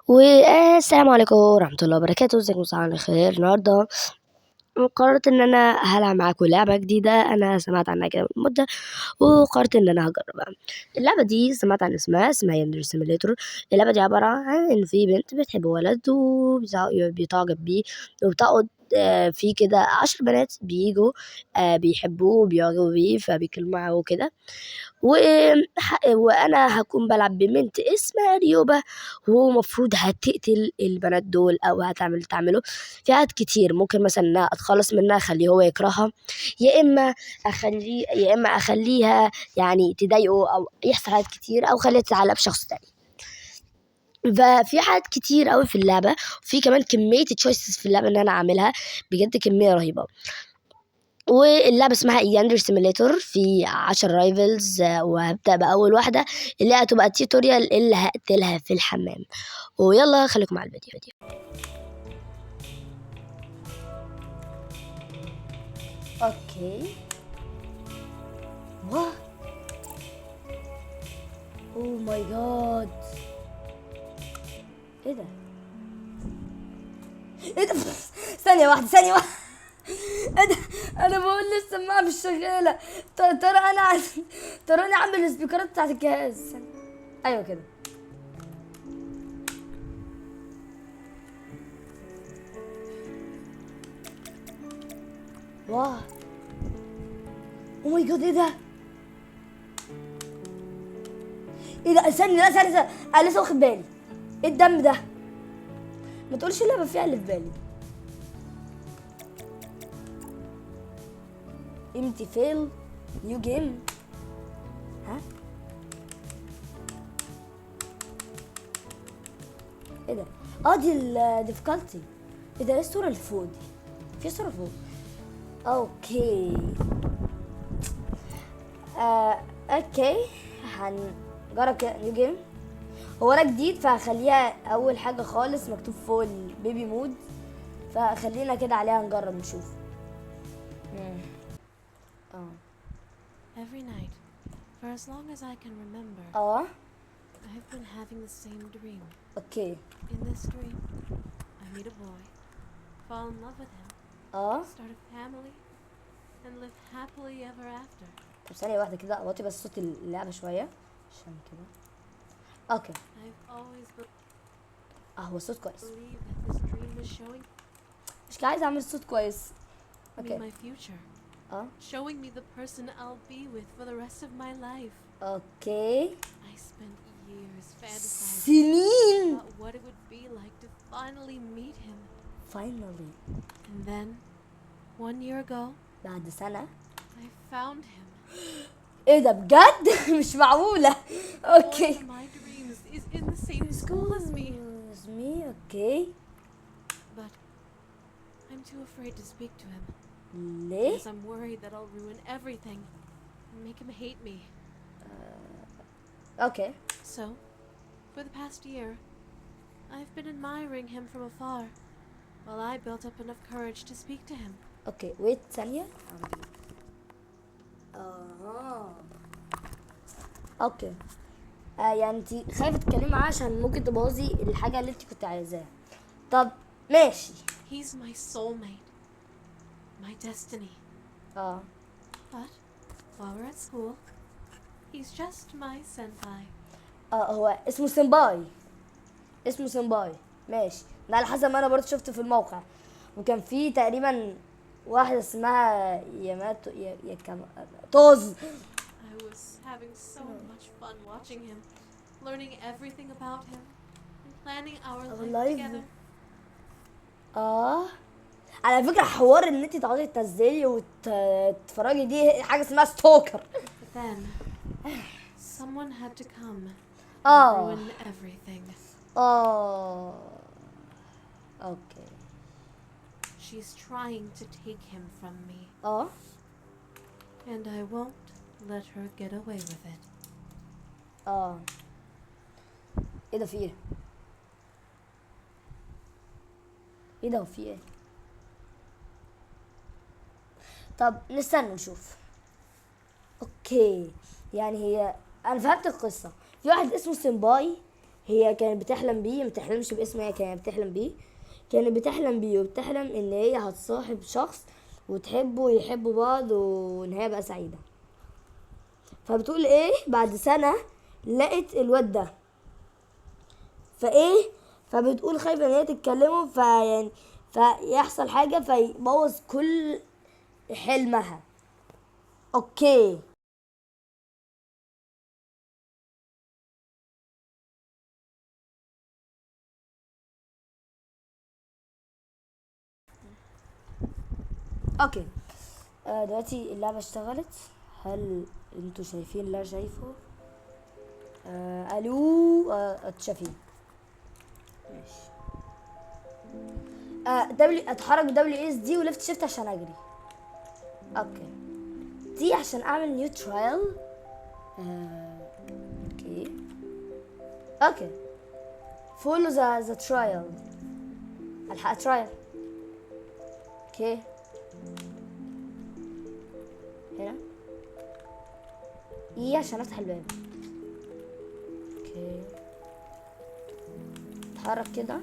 والسلام عليكم ورحمة الله وبركاته. ازيكم؟ مساء على خير. النهارده قررت ان انا هلعب معاكم لعبة جديدة انا سمعت عنها كده من مدة، وقررت ان انا هجربها. اللعبة دي سمعت عن اسمها يندر سيميليتور. اللعبة دي عبارة عن ان في بنت بتحب ولد وبيتعجب بيه، وبتقعد في كده 10 بنات بيجوا بيحبوه وبيعجبوا بيه فبيكلموا معاه وكده. وأنا هاكون بالعب ببنت اسمها ريوبا، ومفروض هتقتل البنات دول أو تعمله في حاجات كتير. ممكن مثلا إن أنا أتخلص منها أخليه هو يكرهها، يا إما أخليها يعني تضايقه أو يحصل حاجات كتير، أو خليها تتعلق بشخص تاني. ففي حاجات كتير قوي في اللعبة، وفي كمان كمية تشويسز في اللعبة إن أنا أعملها بجد كمية رهيبة. واللعبة اسمها ياندر سيميليتور، في 10 رايفلز، وهبدأ بأول واحدة اللي هتبقى التيوتوريال اللي هقتلها في الحمام. ويلا خليكم مع الفيديو. اوكي. واه، اوه ماي جاد، ايه ده؟ ايه ده؟ ثانية واحدة. ايه ده؟ انا بقول لسه السماعة مش شغالة. ترى انا عامل السبيكرات بتاعت الجهاز. ايوه كده. واه، او ماي جاد، ايه ده؟ ايه ده؟ ثانية، لا ثانية، انا لسه واخد بالي. ايه الدم ده؟ ما تقولش اللعبة فيها اللي في بالي. امتي فيل نيو جيم. ها؟ ايه ده؟ دي الديفيكالتي. ايه ده؟ ايه الصورة اللي فوق دي؟ في صورة فوق. اوكي. اوكي، هنجرب كده نيو جيم. هو انا جديد فهخليها اول حاجة خالص مكتوب فوق البيبي مود، فخلينا كده عليها نجرب نشوف. Every night, for as long as I can remember, I've been having the same dream. اوكي. In this dream, I meet a boy, fall in love with him, start a family, and live happily ever after. طب ثانية واحدة كده، اوطي بس صوت اللعبة شوية عشان كده. اوكي. I've always هو الصوت كويس. believed that this dream was showing مش عايزة اعمل صوت كويس. me my future. Showing me the person I'll be with for the rest of my life. اوكي. I spent years fantasizing سنين. about what it would be like to finally meet him. Finally. And then, 1 year ago, بعد سنة. I found him. ايه ده بجد؟ مش معقولة. اوكي. One of my dreams is in the same school as me. اوكي. But I'm too afraid to speak to him. ليه؟ Because I'm worried that I'll ruin everything and make him hate me. اوكي. So, for the past year, I've been admiring him from afar, while I built up enough courage to speak to him. اوكي، ويت ثانية. اوكي. يعني انتي خايفة تتكلمي معاه عشان ممكن تبوظي الحاجة اللي انتي كنت عايزاها. طب ماشي. He's my soulmate, my destiny. But while we're at school, he's just my senpai. هو اسمه سمباي. ماشي. ده على حسب ما انا برضه شفته في الموقع، وكان في تقريبا واحدة اسمها ياماتو توز. I was having so much fun watching him, learning everything about him, and planning our life together. على فكرة حوار ان انت تقعدي تنزلي وتتفرجي دي حاجة اسمها ستوكر. But then someone had to come and ruin everything. اوكي. She's trying to take him from me. And I won't let her get away with it. ايه ده؟ في ايه؟ ايه ده؟ وفي ايه؟ طب نستنى نشوف. اوكي، يعني هي انا فهمت القصة. في واحد اسمه سمباي هي كانت بتحلم بيه، ما بتحلمش باسم، هي كانت بتحلم بيه. كانت بتحلم بيه وبتحلم ان هي هتصاحب شخص وتحبه ويحبوا بعض وان هي بقى سعيدة. فبتقول ايه بعد سنة لقت الواد ده، فايه فبتقول خايفة ان هي تتكلموا يعني فيحصل حاجة فيبوظ كل حلمها. اوكي. اوكي. دلوقتي اللعبة اشتغلت. هل انتوا شايفين اللي أنا شايفه؟ الو. اتشافين. ماشي. دبليو اتحرك دبليو اس دي ولفت شيفت عشان اجري. اوكي. دي عشان اعمل نيو ترايل. اوكي. اوكي. فولو ذا ترايل. الحق ترايل. اوكي. هنا ايه عشان افتح الباب. اوكي. اتحرك كده.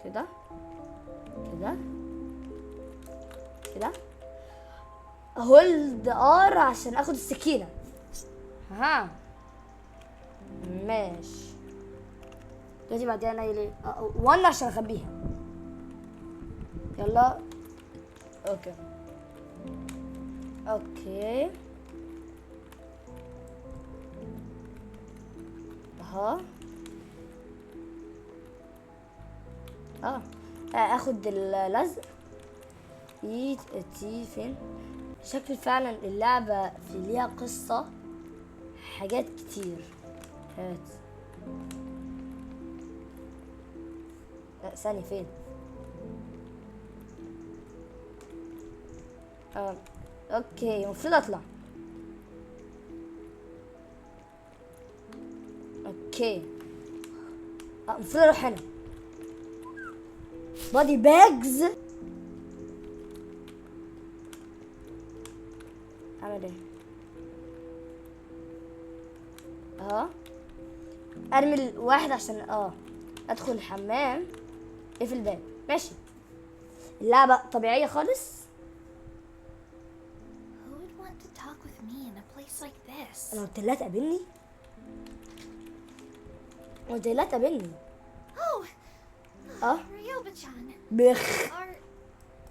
كده كده كده. هولد ار عشان اخد السكينة. ها ماشي. دلوقتي بعدين انا ليه وانا عشان اخبيها. يلا. اوكي. اوكي. اها. اخد اللزق. تي فين؟ شكل فعلا اللعبة في ليها قصة، حاجات كتير. هات. ثانية فين؟ اوكي المفروض اطلع. اوكي. المفروض اروح هنا. بادي باجز. اعمل ايه؟ ارمي الواحد عشان ادخل الحمام. اقفل الباب. ماشي. اللعبة طبيعية خالص. Who would want to talk with me in a place like this? انا قلت لها تقابلني. قلت لها تقابلني. Oh. Ryoba-chan. بخ.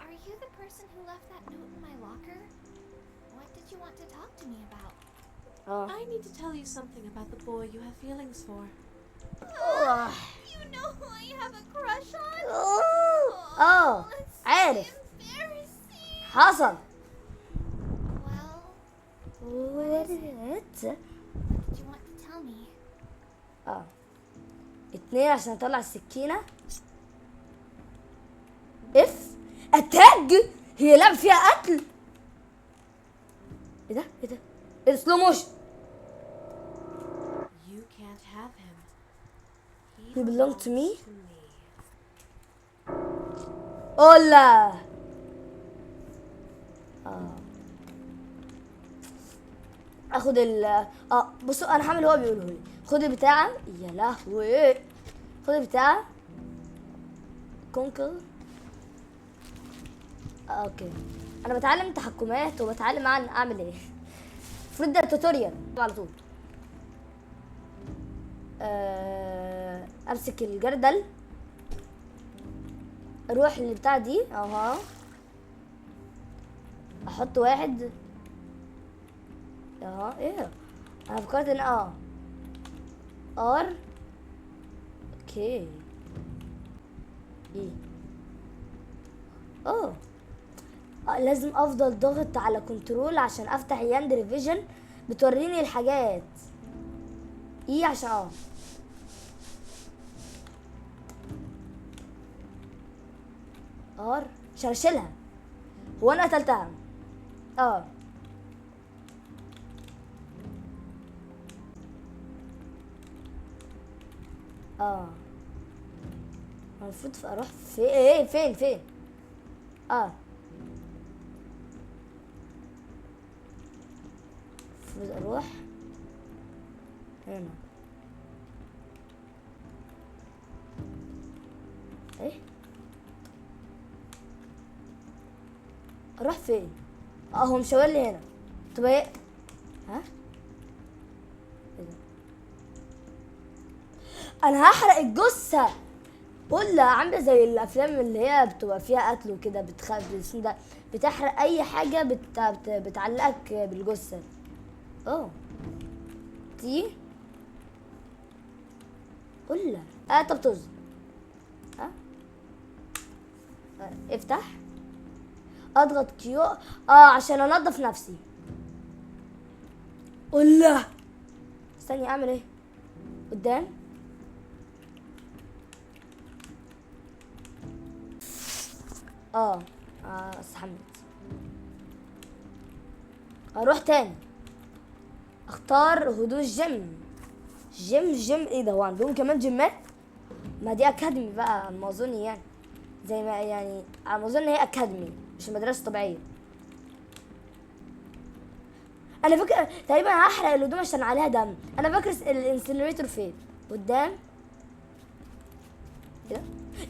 Are you the person who left that note in my locker? What did you want to talk to me about? I need to tell you something about the boy you have feelings for. You know who I have a crush on? It's عارف. embarrassing. حصل. What did you want to tell me? 2 عشان اطلع السكينة. اف اتاج. هي لعبة فيها قتل. ايه ده سلو موشن. You can't have him. He belongs to me. اولا. اخد بصوا انا هعمل هو بيقوله لي. خد البتاعة. يا لهوي. خد البتاعة. كونكل. اوكي. انا بتعلم تحكمات وبتعلم عن اعمل ايه. المفروض ده توتوريال على طول. امسك الجردل. اروح للبتاع دي. احط واحد. ايه انا فكرت ان ار. اوكي. ايه لازم افضل ضغط على كنترول عشان افتح ياندر فيجن بتوريني الحاجات. ايه عشان ار عشان اشيلها. هو انا قتلتها. المفروض اروح فين اروح هنا. ايه اروح فين؟ هو مشاور لي هنا. طب ايه؟ ها؟ ايه ده؟ انا هحرق الجثه. ولا عامله زي الافلام اللي هي بتبقى فيها قتل وكده، ده بتحرق اي حاجه بتعلقك بالجثه. دي ولا طب طز. افتح. اضغط كيو عشان انضف نفسي. ولا استني اعمل ايه قدام؟ استحملت. اروح تاني اختار هدوء الجيم. جيم ايه ده؟ هو عندهم كمان جيمات؟ ما دي اكاديمي بقى على ما اظن، يعني زي ما يعني على ما اظن هي اكاديمي مش مدرسه طبيعيه. انا فاكر تقريبا هحرق الهدوم عشان عليها دم. انا فاكر الانسينريتور فين؟ قدام. ايه ده؟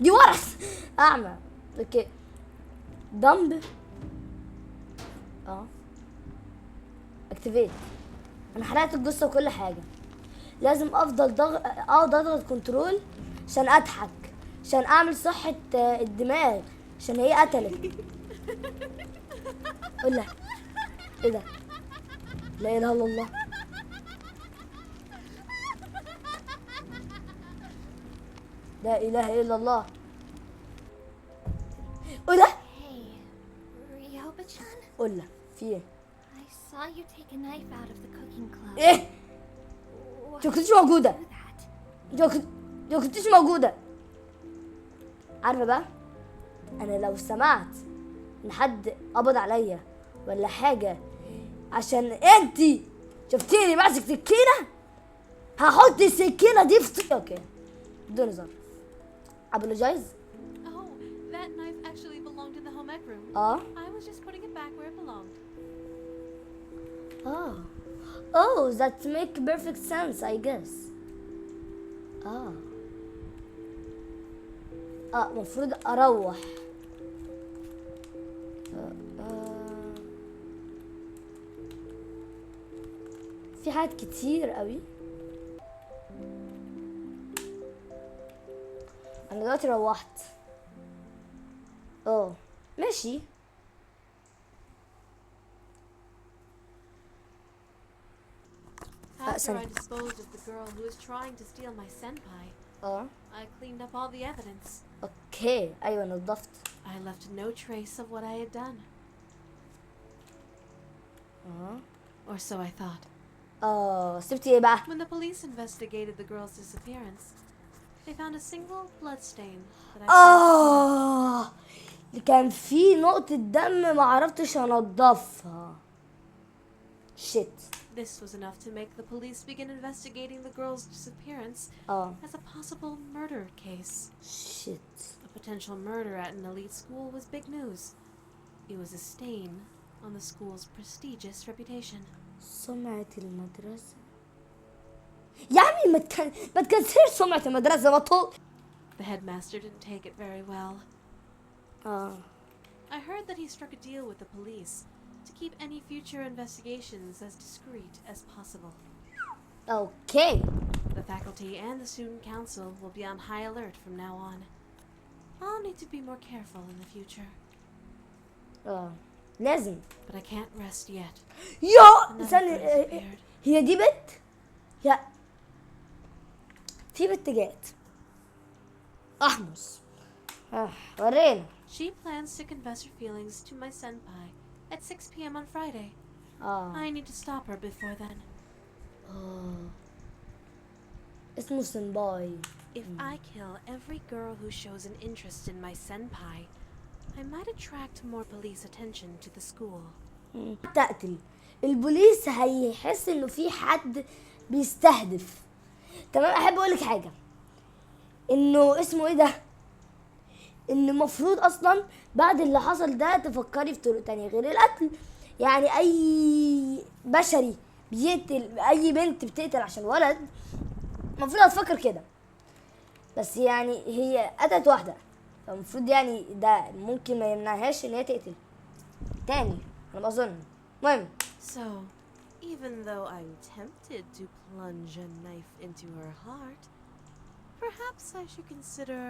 دي ورث اعمى. اوكي دمب اكتيفيت. انا حرقت الجثه وكل حاجه. لازم افضل اقعد اضغط كنترول عشان اضحك، عشان اعمل صحه الدماغ، عشان هي قتلت. قول ايه ده؟ لا اله الا الله. لا اله الا الله. قول Hey, Ryoba-chan? قول في ايه؟ I saw you take a knife out of the cooking club. ايه؟ Why انت ما كنتش موجوده. do that? انت ما كنتش موجوده. عارفه بقى، انا لو سمعت ان حد قبض عليا ولا حاجه عشان انتي شفتيني ماسك سكينه، هحط السكينه دي في اوكي بدون هزار. ابولوجايز. Oh, that knife actually belonged in the home ec room. I was just putting it back where it belonged. That make perfect sense, I guess. المفروض اروح. في حاجات كتير قوي. انا دلوقتي روحت. ماشي. After I disposed of the girl who was trying to steal my senpai, I cleaned up all the evidence. اوكي ايوه نظفت. I left no trace of what I had done. Or so I thought. سبتي ايه بقى؟ When the police investigated the girl's disappearance, they found a single blood stain that I كان في نقطة دم ما عرفتش انضفها. shit. This was enough to make the police begin investigating the girl's disappearance as a possible murder case. shit. A potential murder at an elite school was big news. It was a stain on the school's prestigious reputation. سمعة المدرسة. يا عمي ما تكسرش سمعة المدرسة بطل. The headmaster didn't take it very well. I heard that he struck a deal with the police to keep any future investigations as discreet as possible. Okay. The faculty and the student council will be on high alert from now on. I'll need to be more careful in the future. لازم. But I can't rest yet. هي دي بنت؟ يا في بنت جات احمص. ورينا. She plans to confess her feelings to my senpai at 6 p.m. on Friday. I need to stop her before then. اسمه سنباي. If I kill every girl who shows an interest in my senpai, I might attract more police attention to the school. تقتل البوليس هيحس انه في حد بيستهدف. تمام. احب اقولك حاجه، انه اسمه ايه ده، ان المفروض اصلا بعد اللي حصل ده تفكري في طرق تانية غير القتل. يعني اي بشري بيقتل اي بنت بتقتل عشان ولد المفروض هتفكر كده، بس يعني هي قتلت واحده، فالمفروض يعني ده ممكن ما يمنعهاش ان هي تقتل تاني، انا بظن. المهم So, even though I'm tempted to plunge a knife into her heart, perhaps I should consider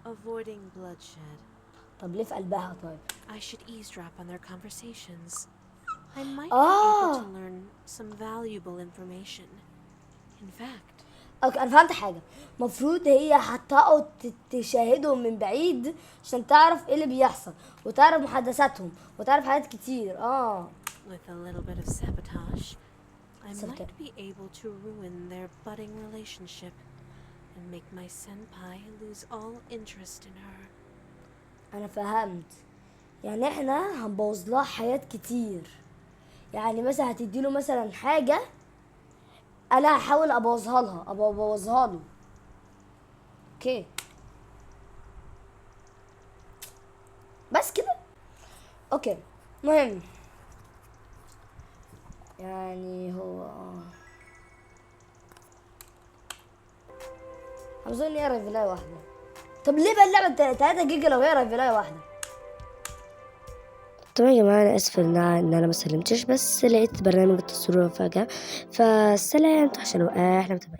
avoiding bloodshed. طب ليه في قلبها طيب؟ I should eavesdrop on their conversations. I might be able to learn some valuable information. In fact, اوكي انا فهمت حاجه، المفروض هي هتقعد تشاهدهم من بعيد عشان تعرف ايه اللي بيحصل وتعرف محادثاتهم وتعرف حاجات كتير. with a little bit of sabotage, I might be able to ruin their budding relationship and make my senpai lose all interest in her. انا فهمت، يعني احنا هنبوظ لها حاجات كتير، يعني مثلا هتديله مثلا حاجه انا هحاول ابوظها لها ابوظها له. اوكي بس كده. اوكي مهم يعني هو اظن ان هي ريفيلاي واحده. طب ليه بقى اللعبه 3 جيجا لو هي ريفيلاي واحده؟ طبعا يا جماعه انا اسفه ان انا ما سلمتش، بس لقيت برنامج التصوير فجاه، فسلام عشان احنا متابعين.